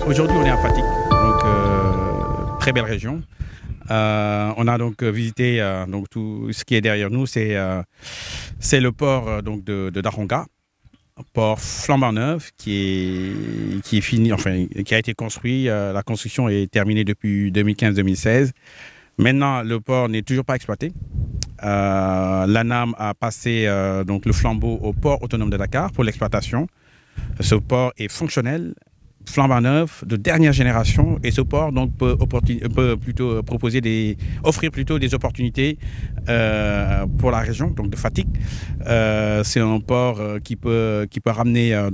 Aujourd'hui, on est à Fatick, donc très belle région. On a donc visité donc tout ce qui est derrière nous, c'est le port donc de Daronga, port flambant neuf qui est fini, enfin qui a été construit. La construction est terminée depuis 2015-2016. Maintenant, le port n'est toujours pas exploité. L'ANAM a passé donc le flambeau au port autonome de Dakar pour l'exploitation. Ce port est fonctionnel, flambant neuf, de dernière génération, et ce port donc peut plutôt offrir plutôt des opportunités pour la région donc de Fatick. C'est un port qui peut ramener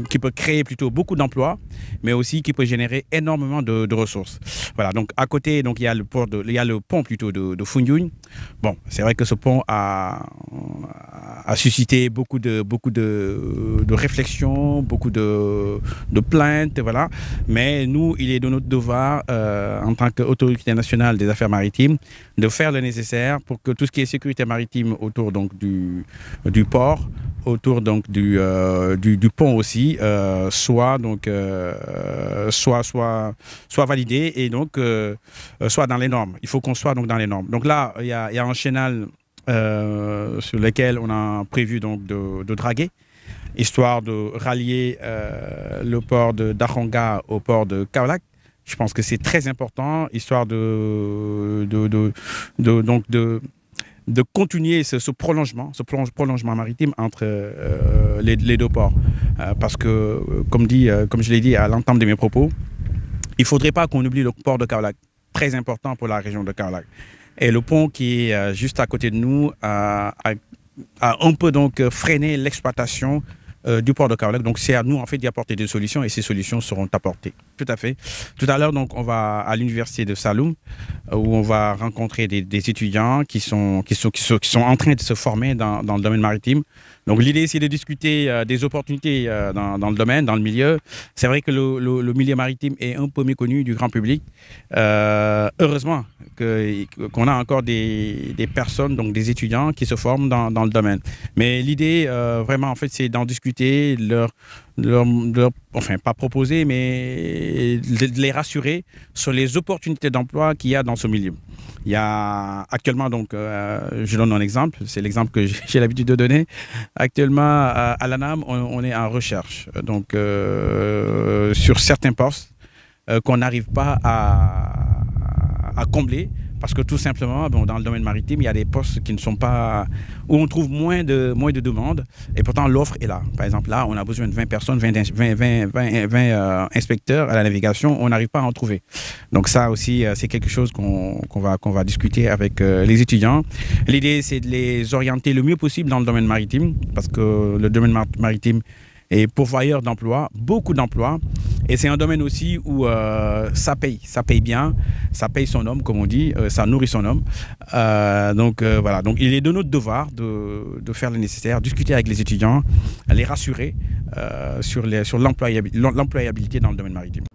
qui peut créer plutôt beaucoup d'emplois, mais aussi qui peut générer énormément de ressources. Voilà, donc à côté donc il y a le pont plutôt de Foundiougne. Bon, c'est vrai que ce pont a suscité beaucoup de réflexions, beaucoup de plaintes, voilà. Mais nous, il est de notre devoir, en tant qu'autorité nationale des affaires maritimes, de faire le nécessaire pour que tout ce qui est sécurité maritime autour donc du port, autour donc du pont aussi, soit validé et donc soit dans les normes. Il faut qu'on soit donc dans les normes. Donc là, il y a un chenal sur lequel on a prévu donc de draguer, histoire de rallier le port de Daronga au port de Kaolack. Je pense que c'est très important, histoire de continuer ce prolongement maritime entre les deux ports. Parce que, comme je l'ai dit à l'entame de mes propos, il ne faudrait pas qu'on oublie le port de Kaolack, très important pour la région de Kaolack. Et le pont qui est juste à côté de nous a un peu donc freiné l'exploitation du port de Kaolack. Donc c'est à nous en fait d'y apporter des solutions, et ces solutions seront apportées. Tout à fait. Tout à l'heure donc on va à l'université de Saloum où on va rencontrer des étudiants qui sont en train de se former dans le domaine maritime. Donc l'idée c'est de discuter des opportunités dans le domaine, dans le milieu. C'est vrai que le milieu maritime est un peu méconnu du grand public. Heureusement qu'on a encore des personnes, donc des étudiants qui se forment dans le domaine. Mais l'idée vraiment en fait c'est d'en discuter, enfin pas proposer, mais de les rassurer sur les opportunités d'emploi qu'il y a dans ce milieu. Il y a actuellement donc, je donne un exemple, c'est l'exemple que j'ai l'habitude de donner. Actuellement à l'ANAM, on est en recherche donc sur certains postes qu'on n'arrive pas à combler. Parce que tout simplement, bon, dans le domaine maritime, il y a des postes qui ne sont pas, où on trouve moins de demandes, et pourtant l'offre est là. Par exemple, là, on a besoin de 20 personnes, 20 inspecteurs à la navigation, on n'arrive pas à en trouver. Donc ça aussi, c'est quelque chose qu'on va discuter avec les étudiants. L'idée, c'est de les orienter le mieux possible dans le domaine maritime, parce que le domaine maritime est pourvoyeur d'emplois, beaucoup d'emplois. Et c'est un domaine aussi où ça paye bien, ça paye son homme, comme on dit, ça nourrit son homme. Donc voilà, donc il est de notre devoir de faire le nécessaire, discuter avec les étudiants, les rassurer sur l'employabilité dans le domaine maritime.